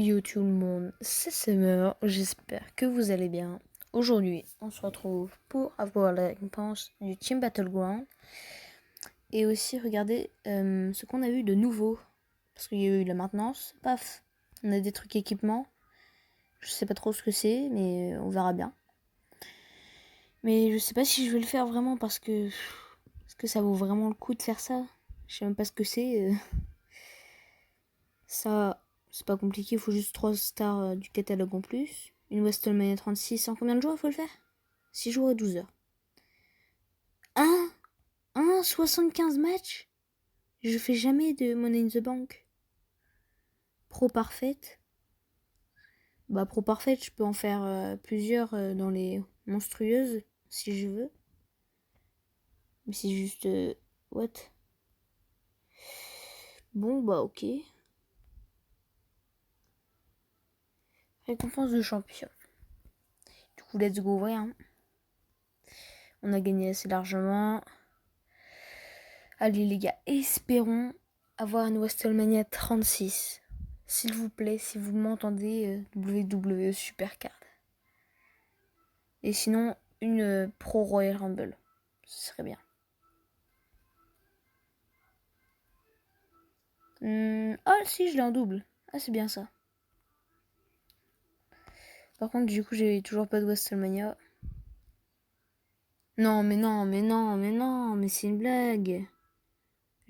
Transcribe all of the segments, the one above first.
Yo tout le monde, c'est Summer, j'espère que vous allez bien. Aujourd'hui, on se retrouve pour avoir la récompense du Team Battleground et aussi regarder ce qu'on a eu de nouveau. Parce qu'il y a eu la maintenance, paf, on a des trucs équipements. Je sais pas trop ce que c'est, mais on verra bien. Mais je sais pas si je vais le faire vraiment parce que ça vaut vraiment le coup de faire ça. Je sais même pas ce que c'est. Ça, c'est pas compliqué, il faut juste 3 stars du catalogue en plus. Une WrestleMania 36, en combien de jours il faut le faire? 6 jours et 12 heures. 75 matchs? Je fais jamais de Money in the Bank. Pro parfaite. Bah pro parfaite, je peux en faire plusieurs dans les monstrueuses, si je veux. Mais c'est juste... what? Bon bah ok. Récompense de champion. Du coup, let's go, ouais. Hein. On a gagné assez largement. Allez les gars, espérons avoir une WrestleMania 36. S'il vous plaît, si vous m'entendez, WWE Supercard. Et sinon, une Pro Royal Rumble. Ce serait bien. Ah si, je l'ai en double. Ah c'est bien ça. Par contre, du coup, j'ai toujours pas de WrestleMania. Non, mais non, mais non, mais non, mais c'est une blague.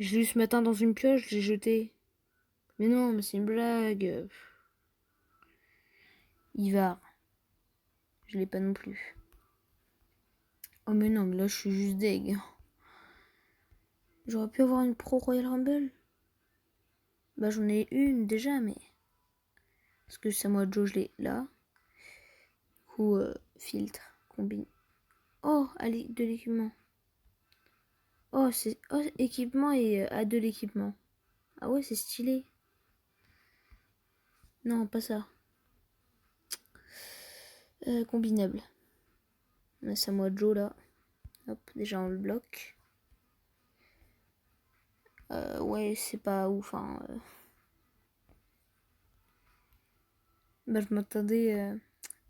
Je l'ai eu ce matin dans une pioche, je l'ai jeté. Mais non, mais c'est une blague. Ivar. Je l'ai pas non plus. Oh mais non, mais là je suis juste deg. J'aurais pu avoir une Pro Royal Rumble. Bah j'en ai une déjà, mais... Parce que Samoa Joe, je l'ai là. Du coup, filtre, combine. Oh, allez, de l'équipement. Oh, c'est... Oh, équipement et à de l'équipement. Ah ouais, c'est stylé. Non, pas ça. Combinable. On a Samoa Joe là. Hop, déjà on le bloque. Ouais, c'est pas ouf, hein. Bah je m'attendais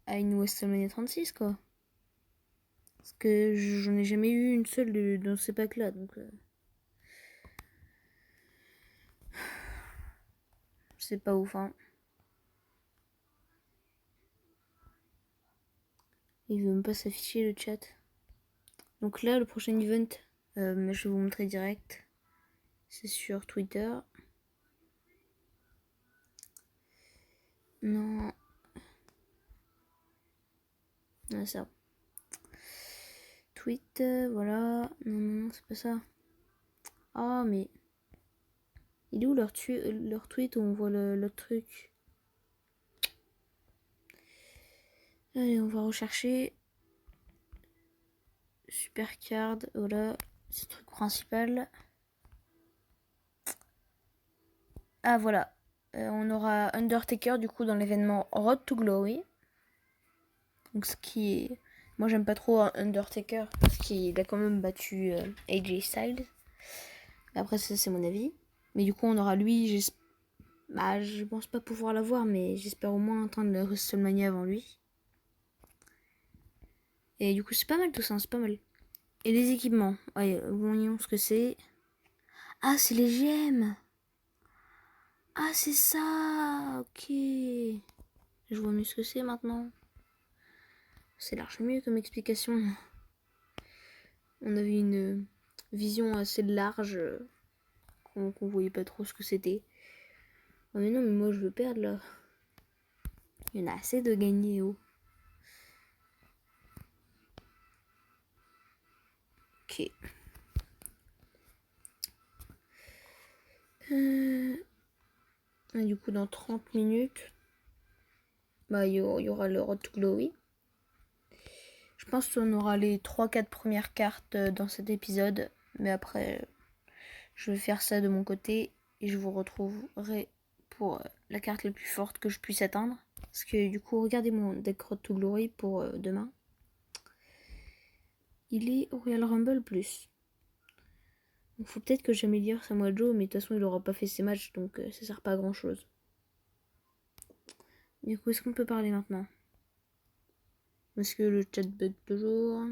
à une WrestleMania 36 quoi. Parce que j'en ai jamais eu une seule dans ces packs là, donc... C'est pas ouf, hein. Il veut même pas s'afficher le chat. Donc là, le prochain event, je vais vous montrer direct. C'est sur Twitter. Non. Ah, ça. Tweet, voilà. Non, c'est pas ça. Ah, mais... Il est où leur tweet où on voit le truc? Allez, on va rechercher. Supercard, voilà. C'est le truc principal. Ah, voilà. On aura Undertaker, du coup, dans l'événement Road to Glory. Donc, ce qui est... Moi, j'aime pas trop Undertaker parce qu'il a quand même battu AJ Styles. Après, ça, c'est mon avis. Mais du coup, on aura lui. Bah, je pense pas pouvoir l'avoir, mais j'espère au moins entendre le WrestleMania avant lui. Et du coup, c'est pas mal tout ça, c'est pas mal. Et les équipements. Ouais, voyons ce que c'est. Ah, c'est les gemmes. Ah, c'est ça. Ok. Je vois mieux ce que c'est maintenant. C'est large mieux comme explication. On avait une vision assez large. Qu'on voyait pas trop ce que c'était. Oh mais non, mais moi je veux perdre là. Il y en a assez de gagner, oh. Ok. Du coup, dans 30 minutes, bah, il y aura le Road to Glory. Je pense qu'on aura les 3-4 premières cartes dans cet épisode. Mais après, je vais faire ça de mon côté. Et je vous retrouverai pour la carte la plus forte que je puisse atteindre. Parce que du coup, regardez mon deck Road to Glory pour demain. Il est au Royal Rumble plus. Donc faut peut-être que j'améliore Samoa Joe, mais de toute façon il aura pas fait ses matchs, donc ça sert pas à grand chose. Du coup, est-ce qu'on peut parler maintenant? Est-ce que le chat bug toujours?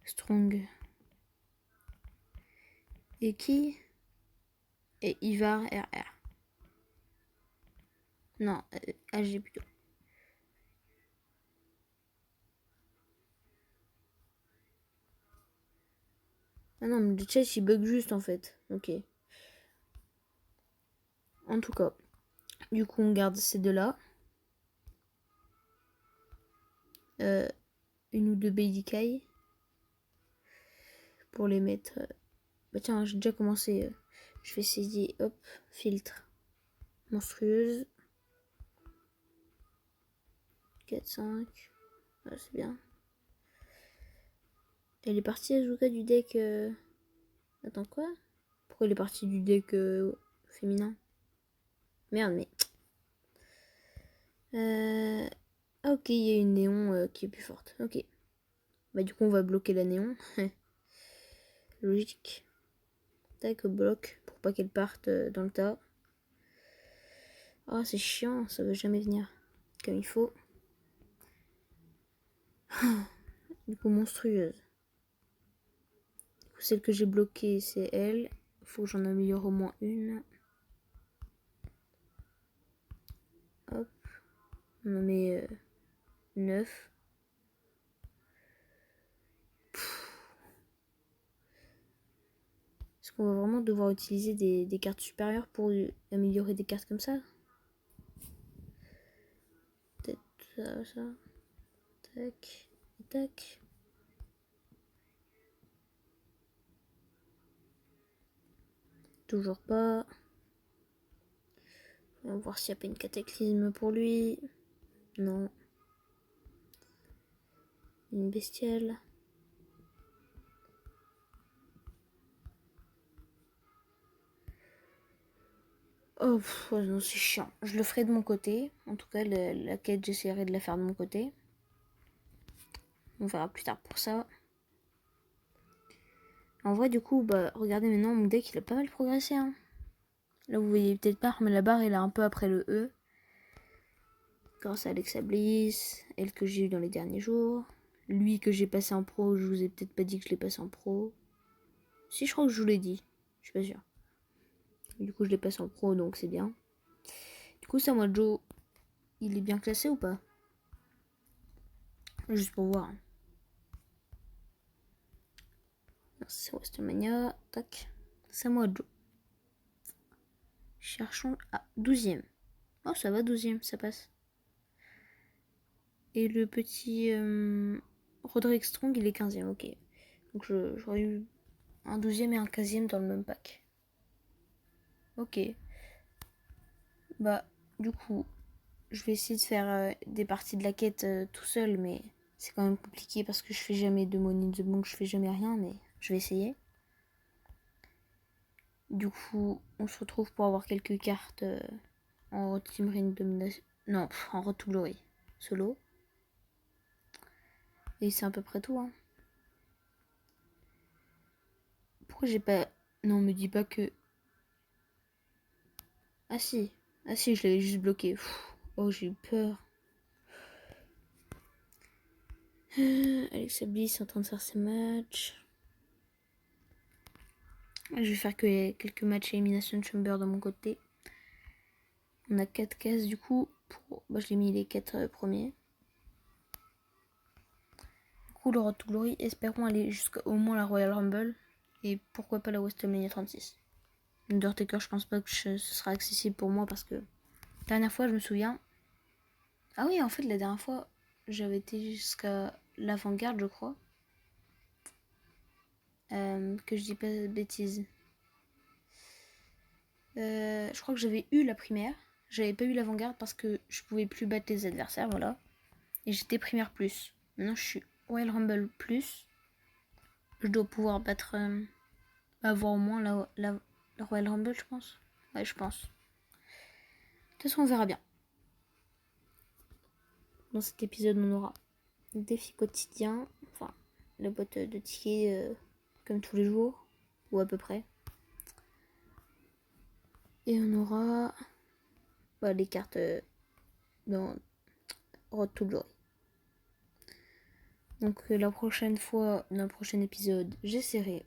Strong. Et qui? Et Ivar RR. Non, AG plutôt. Ah non, mais le chat il bug juste en fait. Ok. En tout cas, du coup, on garde ces deux-là. Une ou deux Baby Kai. Pour les mettre. Bah tiens, j'ai déjà commencé. Je vais essayer. Hop, filtre. Monstrueuse. 4, 5. Ouais, c'est bien. Elle est partie Azuka du deck. Attends, quoi? Pourquoi elle est partie du deck féminin? Merde, mais. Ah, ok, il y a une néon qui est plus forte. Ok. Bah, du coup, on va bloquer la néon. Logique. Tac, bloc pour pas qu'elle parte dans le tas. Ah, c'est chiant, ça veut jamais venir comme il faut. Du coup, monstrueuse. Du coup, celle que j'ai bloquée, c'est elle. Faut que j'en améliore au moins une. Hop. On en met 9. Est-ce qu'on va vraiment devoir utiliser des cartes supérieures pour améliorer des cartes comme ça? Peut-être ça, ça. Tac. Et tac. Toujours pas. On va voir s'il n'y a pas une cataclysme pour lui. Non. Une bestiale. Oh, non, c'est chiant. Je le ferai de mon côté. En tout cas, la quête, j'essaierai de la faire de mon côté. On verra plus tard pour ça. En vrai, du coup, bah, regardez maintenant, mon deck, il a pas mal progressé. Hein. Là, vous voyez peut-être pas, mais la barre, elle est un peu après le E. Grâce à Alexa Bliss, elle que j'ai eu dans les derniers jours. Lui que j'ai passé en pro, je vous ai peut-être pas dit que je l'ai passé en pro. Si, je crois que je vous l'ai dit. Je suis pas sûre. Du coup, je l'ai passé en pro, donc c'est bien. Du coup, ça, moi, Joe, il est bien classé ou pas? Juste pour voir. C'est WrestleMania. Tac. C'est moi, Joe. Cherchons. Ah, 12ème. Oh, ça va, 12ème, ça passe. Et le petit Roderick Strong, il est 15ème, ok. Donc j'aurais eu un 12ème et un 15ème dans le même pack. Ok. Bah, du coup, je vais essayer de faire des parties de la quête tout seul, mais c'est quand même compliqué parce que je fais jamais de Money in the Bank, je fais jamais rien, mais je vais essayer. Du coup, on se retrouve pour avoir quelques cartes en Team Ring Domination. Non, en Road to Glory. Solo. Et c'est à peu près tout, hein. Pourquoi j'ai pas... Non, me dis pas que... Ah si. Ah si, je l'avais juste bloqué. Oh, j'ai eu peur. Alexa Bliss est en train de faire ses matchs. Je vais faire que quelques matchs Elimination Chamber de mon côté. On a 4 cases du coup. Bah, je l'ai mis les 4 premiers. Du coup, le Road to Glory, espérons aller jusqu'à au moins la Royal Rumble. Et pourquoi pas la WrestleMania 36. Undertaker, je pense pas que ce sera accessible pour moi parce que la dernière fois, je me souviens. Ah oui, en fait, la dernière fois, j'avais été jusqu'à l'avant-garde, je crois. Que je dis pas de bêtises. Je crois que j'avais eu la primaire. J'avais pas eu l'avant-garde parce que je pouvais plus battre les adversaires, voilà. Et j'étais primaire plus. Maintenant, je suis Royal Rumble plus. Je dois pouvoir battre. Avoir au moins la Royal Rumble, je pense. Ouais, je pense. De toute façon, on verra bien. Dans cet épisode, on aura défi quotidien, enfin la boîte de tickets comme tous les jours, ou à peu près. Et on aura les cartes dans Road to Glory. Donc la prochaine fois, dans le prochain épisode, j'essaierai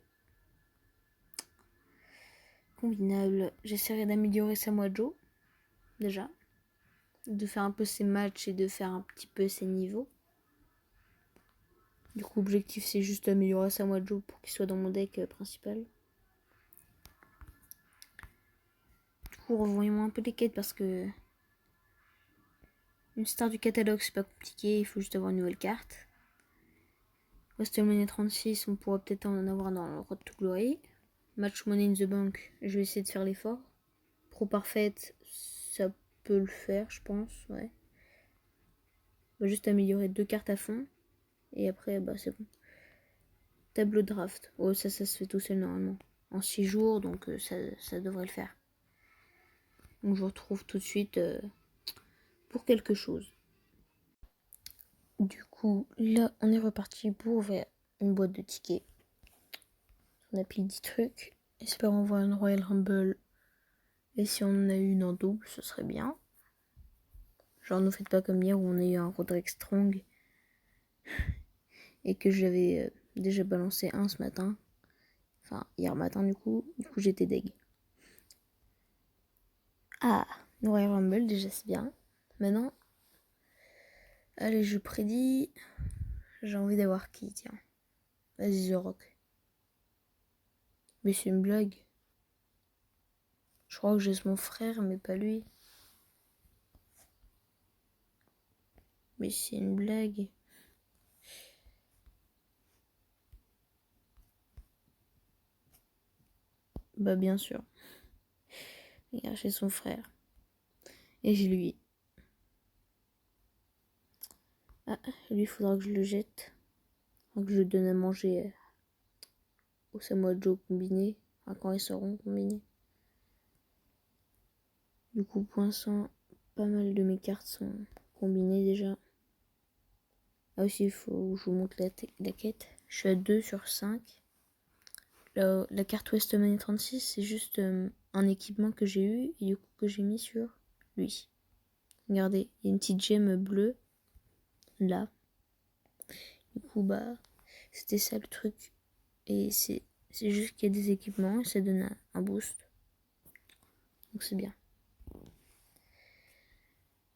combinable, j'essaierai d'améliorer Samoa Joe, déjà, de faire un peu ses matchs et de faire un petit peu ses niveaux. Du coup, l'objectif c'est juste d'améliorer Samoa Joe pour qu'il soit dans mon deck principal. Du coup, revoyons un peu les quêtes parce que une star du catalogue c'est pas compliqué, il faut juste avoir une nouvelle carte. WrestleMania 36, on pourra peut-être en avoir dans le Road to Glory. Match Money in the Bank, je vais essayer de faire l'effort. Pro Parfaite, ça peut le faire, je pense, ouais. On va juste améliorer 2 cartes à fond. Et après, c'est bon. Tableau draft. Oh, ça se fait tout seul normalement. En 6 jours, donc ça devrait le faire. Donc je vous retrouve tout de suite pour quelque chose. Du coup, là, on est reparti pour ouvrir une boîte de tickets. On a pris 10 trucs. Espérons voir une Royal Rumble. Et si on en a une en double, ce serait bien. Genre, ne faites pas comme hier où on a eu un Roderick Strong. Et que j'avais déjà balancé un ce matin. Enfin, hier matin, du coup j'étais deg. Ah, une Royal Rumble, déjà, c'est bien. Maintenant, allez, je prédis. J'ai envie d'avoir qui, tiens. Vas-y, The Rock. Mais c'est une blague. Je crois que j'ai mon frère, mais pas lui. Mais c'est une blague. Bah bien sûr. Regarde, j'ai son frère. Et j'ai lui. Ah, lui, il faudra que je le jette. Que je le donne à manger au Samoa Joe combiné. Enfin, quand ils seront combinés. Du coup, pour l'instant, pas mal de mes cartes sont combinées déjà. Ah aussi, il faut que je vous montre la quête. Je suis à 2 sur 5. La carte WrestleMania 36, c'est juste un équipement que j'ai eu et du coup que j'ai mis sur lui. Regardez, il y a une petite gemme bleue là. Du coup, c'était ça le truc. Et c'est juste qu'il y a des équipements et ça donne un boost. Donc c'est bien.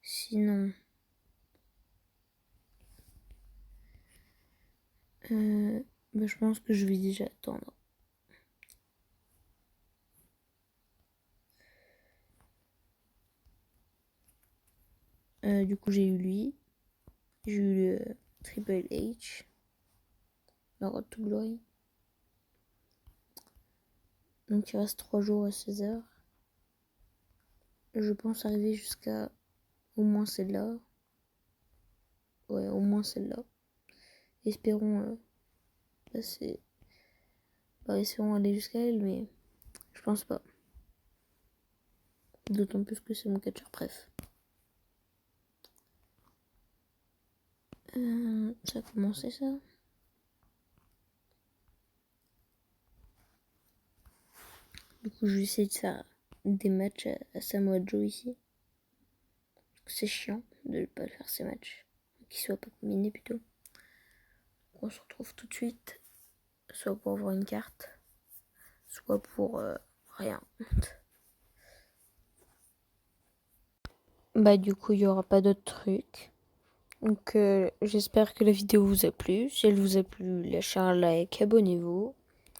Sinon, je pense que je vais déjà attendre. Du coup, j'ai eu lui. J'ai eu le Triple H. La Road to Glory. Donc il reste 3 jours à 16h. Je pense arriver jusqu'à au moins celle-là. Ouais, au moins celle-là. Espérons passer. Espérons aller jusqu'à elle, mais je pense pas. D'autant plus que c'est mon catcheur préf. Ça a commencé ça. Du coup, je vais essayer de faire des matchs à Samoa Joe ici. C'est chiant de ne pas faire ces matchs. Qu'ils soient pas combinés plutôt. Donc on se retrouve tout de suite. Soit pour avoir une carte, soit pour rien. Du coup, il n'y aura pas d'autres trucs. Donc, j'espère que la vidéo vous a plu. Si elle vous a plu, lâchez un like, abonnez-vous.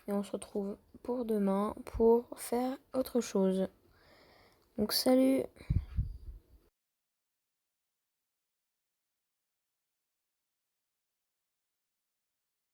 Et on se retrouve pour demain pour faire autre chose. Donc, salut!